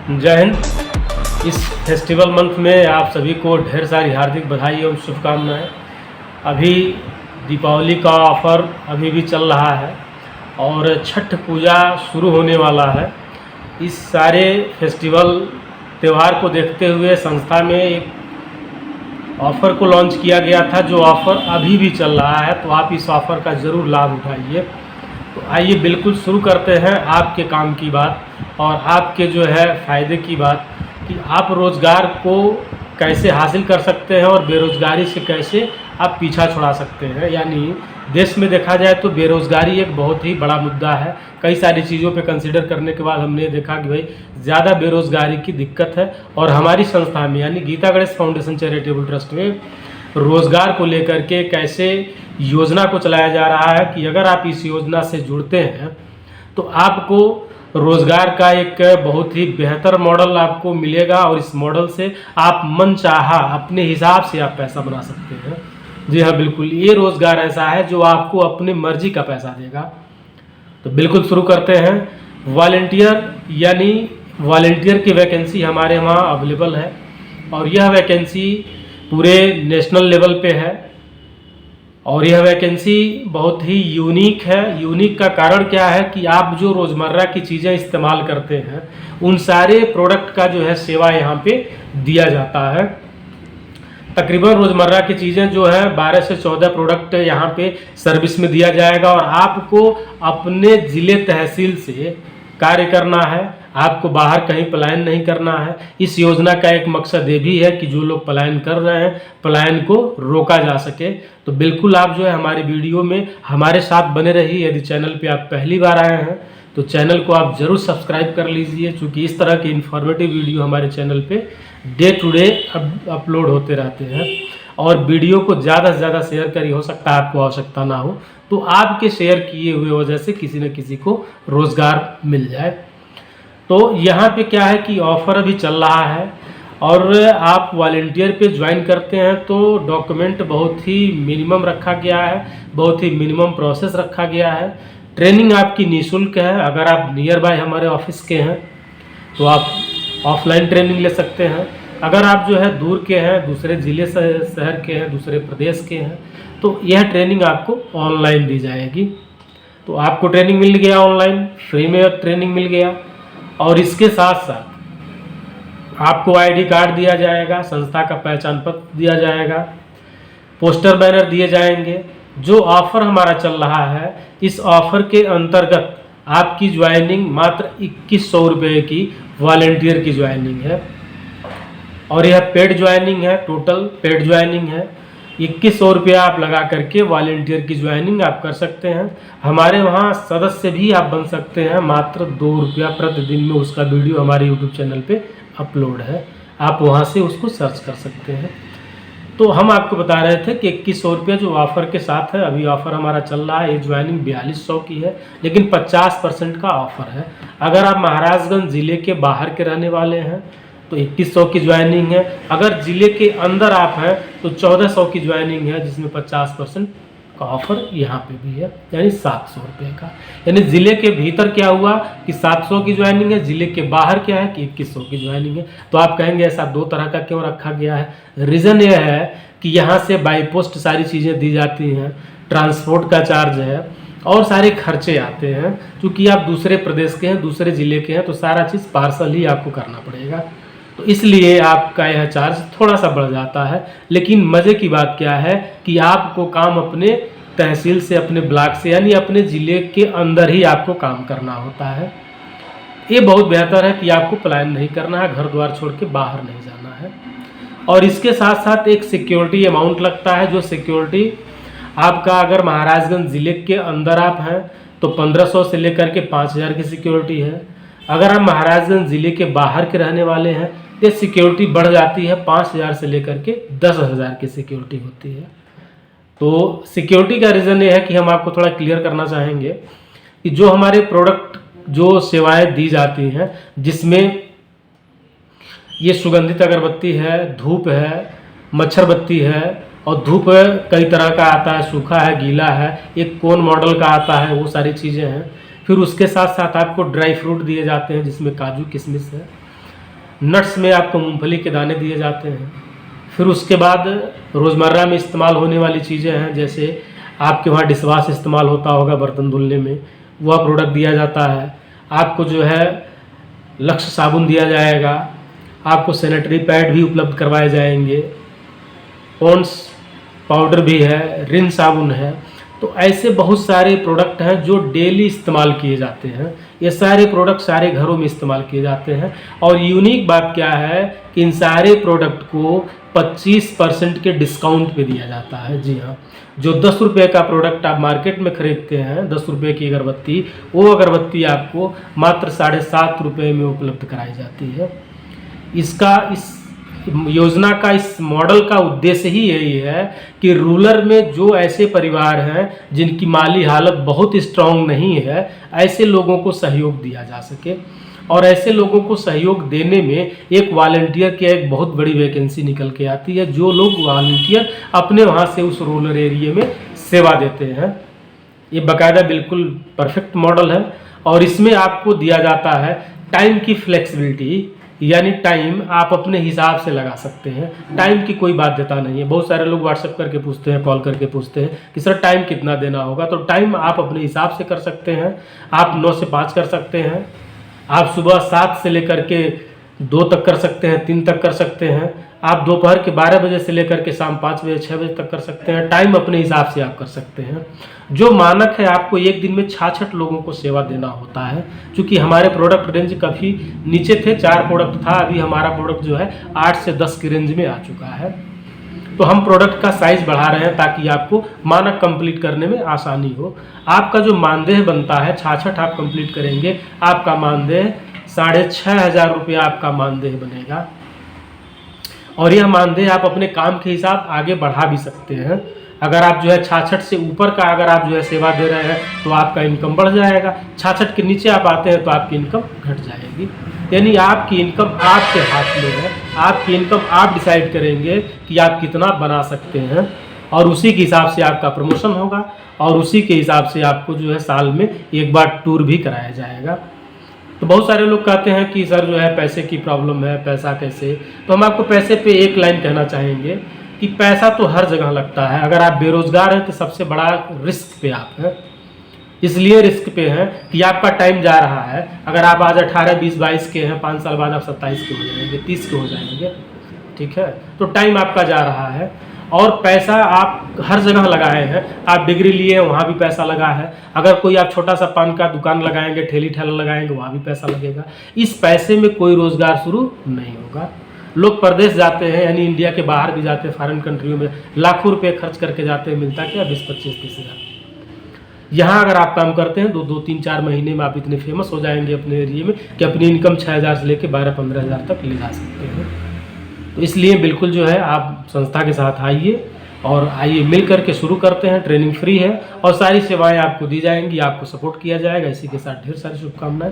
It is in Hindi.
जय हिंद। इस फेस्टिवल मंथ में आप सभी को ढेर सारी हार्दिक बधाई एवं शुभकामनाएं। अभी दीपावली का ऑफ़र अभी भी चल रहा है और छठ पूजा शुरू होने वाला है। इस सारे फेस्टिवल त्यौहार को देखते हुए संस्था में एक ऑफ़र को लॉन्च किया गया था, जो ऑफ़र अभी भी चल रहा है, तो आप इस ऑफ़र का ज़रूर लाभ उठाइए। तो आइए बिल्कुल शुरू करते हैं आपके काम की बात और आपके जो है फ़ायदे की बात कि आप रोज़गार को कैसे हासिल कर सकते हैं और बेरोज़गारी से कैसे आप पीछा छुड़ा सकते हैं। यानी देश में देखा जाए तो बेरोज़गारी एक बहुत ही बड़ा मुद्दा है। कई सारी चीज़ों पे कंसिडर करने के बाद हमने देखा कि भाई ज़्यादा बेरोज़गारी की दिक्कत है और हमारी संस्था में यानी Geeta Ganesh foundation charitable trust में रोज़गार को लेकर के कैसे योजना को चलाया जा रहा है कि अगर आप इस योजना से जुड़ते हैं तो आपको रोज़गार का एक बहुत ही बेहतर मॉडल आपको मिलेगा और इस मॉडल से आप मनचाहा अपने हिसाब से आप पैसा बना सकते हैं। जी हाँ, बिल्कुल, ये रोज़गार ऐसा है जो आपको अपने मर्जी का पैसा देगा। तो बिल्कुल शुरू करते हैं। वॉलंटियर यानी वॉलंटियर की वैकेंसी हमारे वहाँ अवेलेबल है और यह वैकेंसी पूरे नेशनल लेवल पे है और यह वैकेंसी बहुत ही यूनिक है। यूनिक का कारण क्या है कि आप जो रोज़मर्रा की चीज़ें इस्तेमाल करते हैं उन सारे प्रोडक्ट का जो है सेवा यहाँ पे दिया जाता है। तकरीबन रोज़मर्रा की चीज़ें जो है 12 से 14 प्रोडक्ट यहाँ पे सर्विस में दिया जाएगा और आपको अपने ज़िले तहसील से कार्य करना है, आपको बाहर कहीं पलायन नहीं करना है। इस योजना का एक मकसद ये भी है कि जो लोग पलायन कर रहे हैं पलायन को रोका जा सके। तो बिल्कुल आप जो है हमारी वीडियो में हमारे साथ बने रहिए। यदि चैनल पे आप पहली बार आए हैं तो चैनल को आप ज़रूर सब्सक्राइब कर लीजिए, क्योंकि इस तरह के इन्फॉर्मेटिव वीडियो हमारे चैनल पे डे टू डे अपलोड होते रहते हैं। और वीडियो को ज़्यादा से ज़्यादा शेयर करिए, हो सकता है आपको आवश्यकता ना हो तो आपके शेयर किए हुए वजह से किसी न किसी को रोज़गार मिल जाए। तो यहाँ पे क्या है कि ऑफ़र अभी चल रहा है और आप वॉलंटियर पे ज्वाइन करते हैं तो डॉक्यूमेंट बहुत ही मिनिमम रखा गया है, बहुत ही मिनिमम प्रोसेस रखा गया है। ट्रेनिंग आपकी निःशुल्क है। अगर आप नियर बाय हमारे ऑफिस के हैं तो आप ऑफलाइन ट्रेनिंग ले सकते हैं। अगर आप जो है दूर के हैं, दूसरे ज़िले शहर के हैं, दूसरे प्रदेश के हैं, तो यह ट्रेनिंग आपको ऑनलाइन दी जाएगी। तो आपको ट्रेनिंग मिल गया, ऑनलाइन फ्री में ट्रेनिंग मिल गया और इसके साथ साथ आपको आईडी कार्ड दिया जाएगा, संस्था का पहचान पत्र दिया जाएगा, पोस्टर बैनर दिए जाएंगे। जो ऑफ़र हमारा चल रहा है इस ऑफ़र के अंतर्गत आपकी ज्वाइनिंग मात्र 2100 रुपये की वॉलंटियर की ज्वाइनिंग है और यह पेड ज्वाइनिंग है, टोटल पेड ज्वाइनिंग है। 2100 रुपया आप लगा करके वॉलंटियर की ज्वाइनिंग आप कर सकते हैं। हमारे वहाँ सदस्य भी आप बन सकते हैं, मात्र 2 रुपया प्रतिदिन में उसका वीडियो हमारे यूट्यूब चैनल पे अपलोड है, आप वहाँ से उसको सर्च कर सकते हैं। तो हम आपको बता रहे थे कि 2100 रुपया जो ऑफ़र के साथ है, अभी ऑफ़र हमारा चल रहा है। ये ज्वाइनिंग 4200 की है लेकिन 50% का ऑफ़र है। अगर आप महाराजगंज ज़िले के बाहर के रहने वाले हैं तो 2100 की ज्वाइनिंग है। अगर ज़िले के अंदर आप हैं तो 1400 की ज्वाइनिंग है, जिसमें 50% का ऑफ़र यहाँ पे भी है, यानी 700 रुपये का। यानी ज़िले के भीतर क्या हुआ कि 700 की ज्वाइनिंग है, ज़िले के बाहर क्या है कि 2100 की ज्वाइनिंग है। तो आप कहेंगे ऐसा दो तरह का क्यों रखा गया है? रीज़न यह है कि यहाँ से बाई पोस्ट सारी चीज़ें दी जाती हैं, ट्रांसपोर्ट का चार्ज है और सारे खर्चे आते हैं। क्योंकि आप दूसरे प्रदेश के हैं, दूसरे ज़िले के हैं, तो सारा चीज़ पार्सल ही आपको करना पड़ेगा, तो इसलिए आपका यह चार्ज थोड़ा सा बढ़ जाता है। लेकिन मज़े की बात क्या है कि आपको काम अपने तहसील से, अपने ब्लॉक से, यानी अपने ज़िले के अंदर ही आपको काम करना होता है। ये बहुत बेहतर है कि आपको पलायन नहीं करना है, घर द्वार छोड़ के बाहर नहीं जाना है। और इसके साथ साथ एक सिक्योरिटी अमाउंट लगता है, जो सिक्योरिटी आपका अगर महाराजगंज ज़िले के अंदर आप हैं तो 1500 से लेकर के 5000 की सिक्योरिटी है। अगर आप महाराजगंज ज़िले के बाहर के रहने वाले हैं तो सिक्योरिटी बढ़ जाती है, 5000 से लेकर के 10,000 की सिक्योरिटी होती है। तो सिक्योरिटी का रीज़न ये है कि हम आपको थोड़ा क्लियर करना चाहेंगे कि जो हमारे प्रोडक्ट, जो सेवाएं दी जाती हैं, जिसमें ये सुगंधित अगरबत्ती है, धूप है, मच्छरबत्ती है और धूप कई तरह का आता है, सूखा है, गीला है, एक कोन मॉडल का आता है, वो सारी चीज़ें हैं। फिर उसके साथ साथ आपको ड्राई फ्रूट दिए जाते हैं जिसमें काजू किशमिश है। नट्स में आपको मूंगफली के दाने दिए जाते हैं। फिर उसके बाद रोज़मर्रा में इस्तेमाल होने वाली चीज़ें हैं, जैसे आपके वहाँ डिशवाश इस्तेमाल होता होगा बर्तन धुलने में, वह प्रोडक्ट दिया जाता है। आपको जो है लक्स साबुन दिया जाएगा, आपको सैनिटरी पैड भी उपलब्ध करवाए जाएंगे, पॉन्ड्स पाउडर भी है, रिन साबुन है। तो ऐसे बहुत सारे प्रोडक्ट हैं जो डेली इस्तेमाल किए जाते हैं। ये सारे प्रोडक्ट सारे घरों में इस्तेमाल किए जाते हैं। और यूनिक बात क्या है कि इन सारे प्रोडक्ट को 25% के डिस्काउंट पे दिया जाता है। जी हाँ, जो 10 रुपये का प्रोडक्ट आप मार्केट में खरीदते हैं, 10 रुपये की अगरबत्ती, वो अगरबत्ती आपको मात्र 7.5 रुपये में उपलब्ध कराई जाती है। इस योजना का, इस मॉडल का उद्देश्य ही यही है कि रूरल में जो ऐसे परिवार हैं जिनकी माली हालत बहुत स्ट्रांग नहीं है, ऐसे लोगों को सहयोग दिया जा सके। और ऐसे लोगों को सहयोग देने में एक वॉलंटियर की एक बहुत बड़ी वैकेंसी निकल के आती है। जो लोग वॉलंटियर अपने वहाँ से उस रूरल एरिया में सेवा देते हैं, ये बाकायदा बिल्कुल परफेक्ट मॉडल है। और इसमें आपको दिया जाता है टाइम की फ्लेक्सिबिलिटी, यानी टाइम आप अपने हिसाब से लगा सकते हैं। टाइम की कोई बाध्यता नहीं है। बहुत सारे लोग व्हाट्सएप करके पूछते हैं, कॉल करके पूछते हैं कि सर टाइम कितना देना होगा। तो टाइम आप अपने हिसाब से कर सकते हैं। आप 9 से 5 कर सकते हैं, आप सुबह 7 से लेकर के 2 तक कर सकते हैं, 3 तक कर सकते हैं, आप दोपहर के 12 बजे से लेकर के शाम 5 बजे 6 बजे तक कर सकते हैं। टाइम अपने हिसाब से आप कर सकते हैं। जो मानक है, आपको एक दिन में 66 लोगों को सेवा देना होता है। क्योंकि हमारे प्रोडक्ट रेंज काफ़ी नीचे थे, 4 प्रोडक्ट था, अभी हमारा प्रोडक्ट जो है 8 से 10 की रेंज में आ चुका है। तो हम प्रोडक्ट का साइज बढ़ा रहे हैं ताकि आपको मानक कंप्लीट करने में आसानी हो। आपका जो मानदेय बनता है, 66 आप कंप्लीट करेंगे, आपका मानदेय 6,500 रुपया आपका मानदेय बनेगा। और यह मानदेय आप अपने काम के हिसाब आगे बढ़ा भी सकते हैं। अगर आप जो है 66 से ऊपर का अगर आप जो है सेवा दे रहे हैं तो आपका इनकम बढ़ जाएगा। 66 के नीचे आप आते हैं तो आपकी इनकम घट जाएगी। यानी आपकी इनकम आपके हाथ में है। आपकी इनकम आप डिसाइड करेंगे कि आप कितना बना सकते हैं, और उसी के हिसाब से आपका प्रमोशन होगा, और उसी के हिसाब से आपको जो है साल में एक बार टूर भी कराया जाएगा। तो बहुत सारे लोग कहते हैं कि सर जो है पैसे की प्रॉब्लम है, पैसा कैसे। तो हम आपको पैसे पे एक लाइन कहना चाहेंगे कि पैसा तो हर जगह लगता है। अगर आप बेरोजगार हैं तो सबसे बड़ा रिस्क पे आप हैं। इसलिए रिस्क पे हैं कि आपका टाइम जा रहा है। अगर आप आज 18, 20, 22 के हैं, 5 साल बाद आप 27 के हो जाएंगे, 30 के हो जाएंगे, ठीक है। तो टाइम आपका जा रहा है, और पैसा आप हर जगह लगाए हैं। आप डिग्री लिए हैं, वहाँ भी पैसा लगा है। अगर कोई आप छोटा सा पान का दुकान लगाएंगे, ठेली ठेला लगाएंगे, वहाँ भी पैसा लगेगा। इस पैसे में कोई रोजगार शुरू नहीं होगा। लोग प्रदेश जाते हैं, यानी इंडिया के बाहर भी जाते हैं, फॉरेन कंट्रियों में लाखों रुपए खर्च करके जाते हैं, मिलता क्या 20, 25, 30 हज़ार। यहाँ अगर आप काम करते हैं 2, 3, 4 महीने में आप इतने फेमस हो जाएंगे अपने एरिया में कि अपनी इनकम 6,000 से लेकर 12-15 हज़ार तक ले जा सकते हैं। तो इसलिए बिल्कुल जो है आप संस्था के साथ आइए, और आइए मिल करके शुरू करते हैं। ट्रेनिंग फ्री है और सारी सेवाएं आपको दी जाएंगी, आपको सपोर्ट किया जाएगा। इसी के साथ ढेर सारी शुभकामनाएं।